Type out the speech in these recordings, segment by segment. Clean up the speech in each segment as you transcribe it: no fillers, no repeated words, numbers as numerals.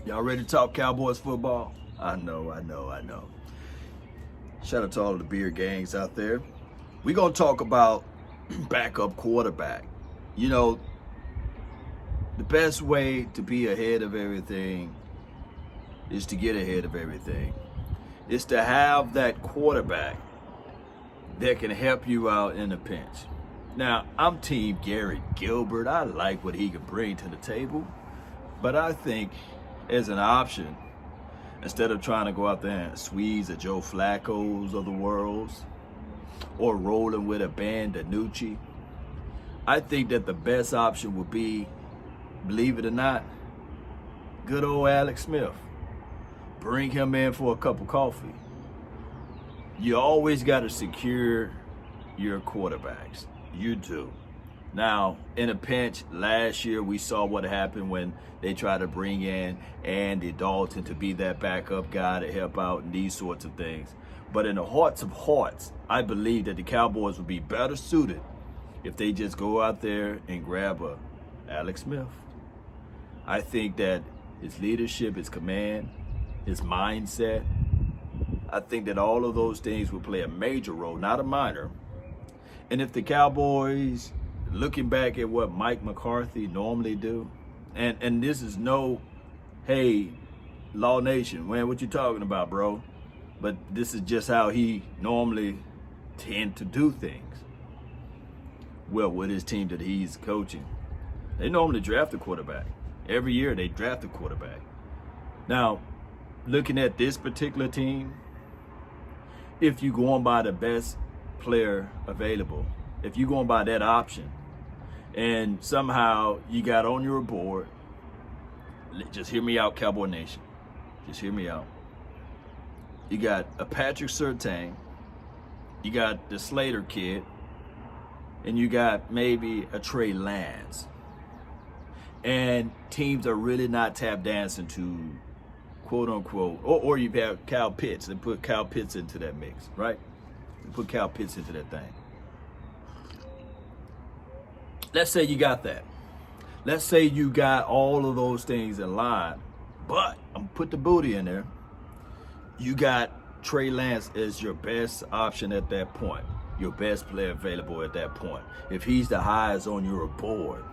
Y'all ready to talk Cowboys football? I know. Shout out to all of the beer gangs out there. We're going to talk about backup quarterback. You know, the best way to be ahead of everything is to get ahead of everything. It's to have that quarterback that can help you out in a pinch. Now, I'm team Gary Gilbert. I like what he can bring to the table. But I think as an option, instead of trying to go out there and squeeze a Joe Flacco's of the world or rolling with a DiNucci, I think that the best option would be, believe it or not, good old Alex Smith. Bring him in for a cup of coffee. You always got to secure your quarterbacks. You do. Now, in a pinch, last year we saw what happened when they tried to bring in Andy Dalton to be that backup guy to help out and these sorts of things. But in the hearts of hearts, I believe that the Cowboys would be better suited if they just go out there and grab a Alex Smith. I think that his leadership, his command, his mindset, I think that all of those things will play a major role, not a minor. And if the Cowboys, looking back at what Mike McCarthy normally do, and this is no, hey, Law Nation, man, what you talking about, bro? But this is just how he normally tend to do things. Well, with his team that he's coaching, they normally draft a quarterback. Every year they draft a quarterback. Now, looking at this particular team, if you're going by the best player available, if you're going by that option, and somehow you got on your board, just hear me out, Cowboy Nation. Just hear me out. You got a Patrick Surtain, you got the Slater kid, and you got maybe a Trey Lance. And teams are really not tap dancing to, quote unquote, or you have Kyle Pitts and put Kyle Pitts into that mix, right? Put Kyle Pitts into that thing. Let's say you got that. Let's say you got all of those things in line, but I'm gonna put the booty in there. You got Trey Lance as your best option at that point, your best player available at that point. If he's the highest on your board,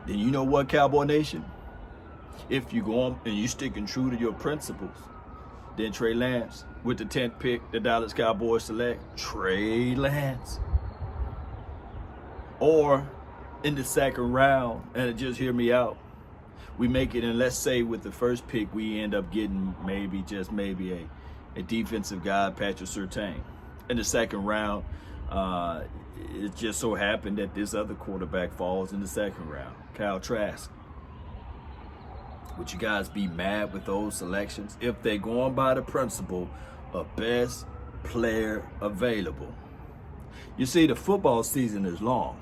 then you know what, Cowboy Nation? If you go on and you sticking true to your principles, then Trey Lance with the 10th pick, the Dallas Cowboys select Trey Lance. Or in the second round, and just hear me out, we make it, and let's say with the first pick, we end up getting maybe a defensive guy, Patrick Surtain. In the second round, it just so happened that this other quarterback falls in the second round, Kyle Trask. Would you guys be mad with those selections if they're going by the principle of best player available? You see, the football season is long,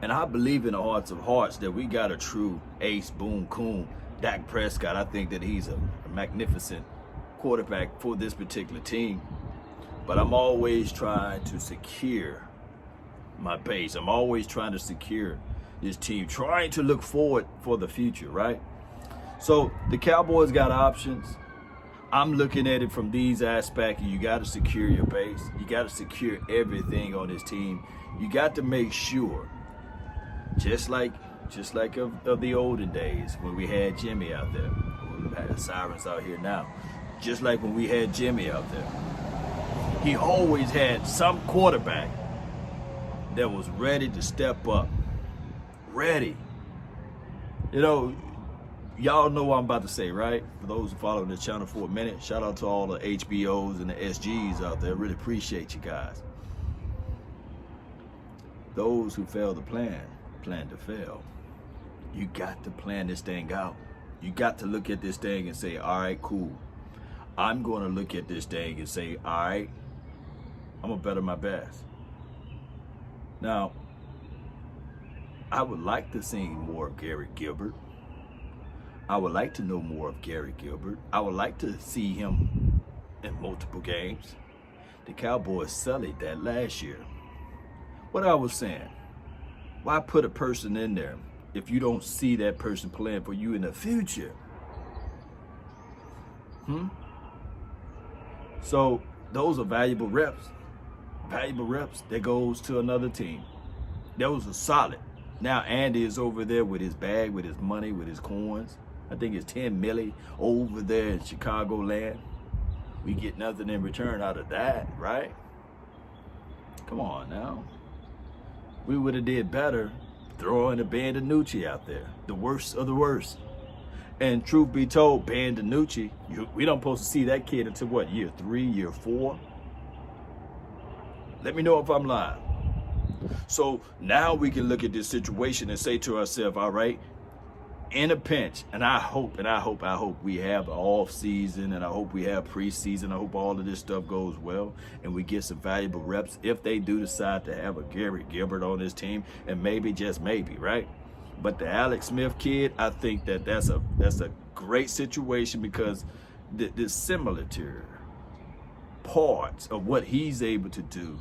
and I believe in the hearts of hearts that we got a true ace, boom, coon, Dak Prescott. I think that he's a magnificent quarterback for this particular team. But I'm always trying to secure my base. I'm always trying to secure this team, trying to look forward for the future, right? So the Cowboys got options. I'm looking at it from these aspects. You got to secure your base. You got to secure everything on this team. You got to make sure, just like of the olden days when we had Jimmy out there. We had the sirens out here now. Just like when we had Jimmy out there. He always had some quarterback that was ready to step up. Ready. You know, y'all know what I'm about to say, right? For those who follow the channel for a minute, shout out to all the HBOs and the SGs out there. Really appreciate you guys. Those who fail to plan to fail. You got to plan this thing out. You got to look at this thing and say, all right, cool. I'm going to look at this thing and say, all right, I'm going to better my best. Now, I would like to see more of Gary Gilbert. I would like to know more of Gary Gilbert. I would like to see him in multiple games. The Cowboys sullied that last year. What I was saying, why put a person in there if you don't see that person playing for you in the future? So those are valuable reps. Valuable reps that goes to another team. Those are solid. Now Andy is over there with his bag, with his money, with his coins. I think it's 10 milli over there in Chicago land. We get nothing in return out of that, right? Come on now. We would have did better throwing a DiNucci out there. The worst of the worst. And truth be told, DiNucci, we don't supposed to see that kid until what, year 3, year 4? Let me know if I'm lying. So now we can look at this situation and say to ourselves, all right, in a pinch, and I hope we have an off season, and I hope we have preseason. I hope all of this stuff goes well, and we get some valuable reps if they do decide to have a Gilbert on this team, and maybe, just maybe, right? But the Alex Smith kid, I think that's a great situation because the similar parts of what he's able to do,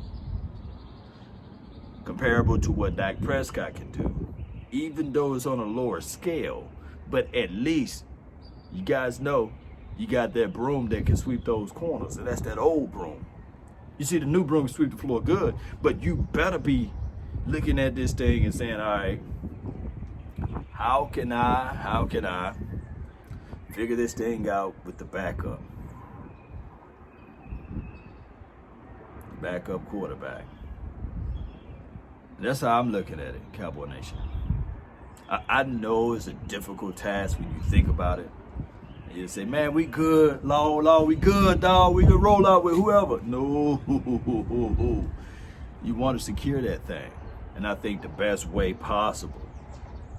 comparable to what Dak Prescott can do, even though it's on a lower scale. But at least you guys know you got that broom that can sweep those corners, and that's that old broom. You see, the new broom can sweep the floor good, but you better be looking at this thing and saying, all right, how can I figure this thing out with the backup quarterback? That's how I'm looking at it, Cowboy Nation. I know it's a difficult task when you think about it. And you say, man, we good, Law, we good, dog. We can roll out with whoever. No. You want to secure that thing. And I think the best way possible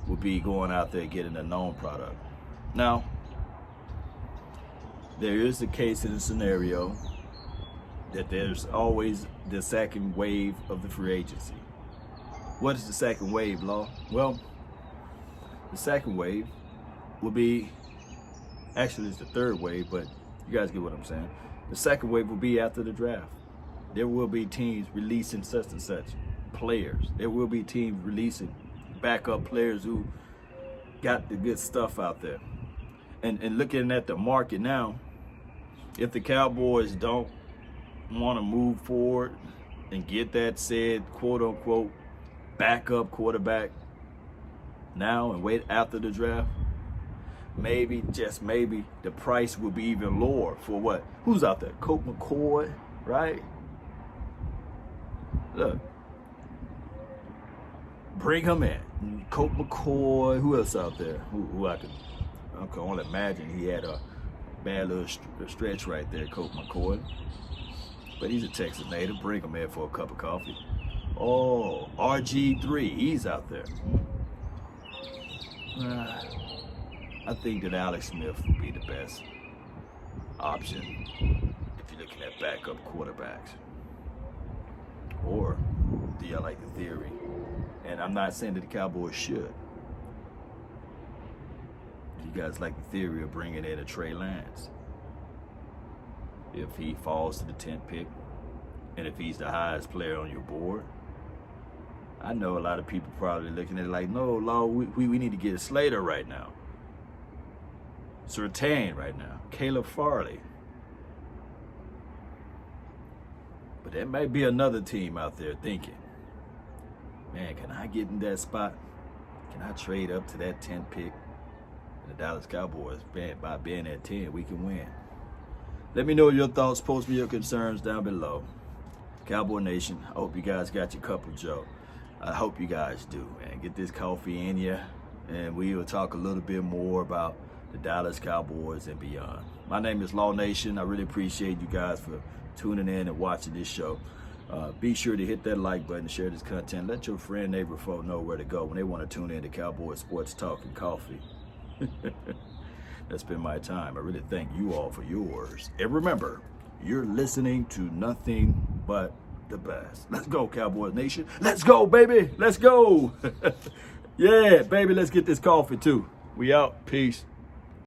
would be going out there and getting a known product. Now, there is a case in a scenario that there's always the second wave of the free agency. What is the second wave, Law? Well, the second wave will be, actually it's the third wave, but you guys get what I'm saying. The second wave will be after the draft. There will be teams releasing such and such players. There will be teams releasing backup players who got the good stuff out there. And looking at the market now, if the Cowboys don't want to move forward and get that said quote unquote backup quarterback now and wait after the draft, maybe, just maybe, the price will be even lower for what? Who's out there? Colt McCoy, right? Look, bring him in. Colt McCoy. Who else out there? Who I can only imagine he had a bad little stretch right there, Colt McCoy. But he's a Texas native. Bring him in for a cup of coffee. Oh, RG3, he's out there. I think that Alex Smith would be the best option if you're looking at backup quarterbacks. Or do you like the theory? And I'm not saying that the Cowboys should. You guys like the theory of bringing in a Trey Lance? If he falls to the 10th pick, and if he's the highest player on your board, I know a lot of people probably looking at it like, no, Law, we need to get a Slater right now. Surtain right now. Caleb Farley. But there may be another team out there thinking, man, can I get in that spot? Can I trade up to that 10th pick? And the Dallas Cowboys, by being at 10, we can win. Let me know your thoughts. Post me your concerns down below. Cowboy Nation, I hope you guys got your cup of joe. I hope you guys do, man. Get this coffee in you, and we will talk a little bit more about the Dallas Cowboys and beyond. My name is Law Nation. I really appreciate you guys for tuning in and watching this show. Be sure to hit that like button, share this content. Let your friend, neighbor, folk know where to go when they want to tune in to Cowboy Sports Talk and Coffee. That's been my time. I really thank you all for yours. And remember, you're listening to nothing but the best. Let's go, Cowboys Nation. Let's go, baby. Let's go. Yeah, baby, let's get this coffee too. We out. Peace.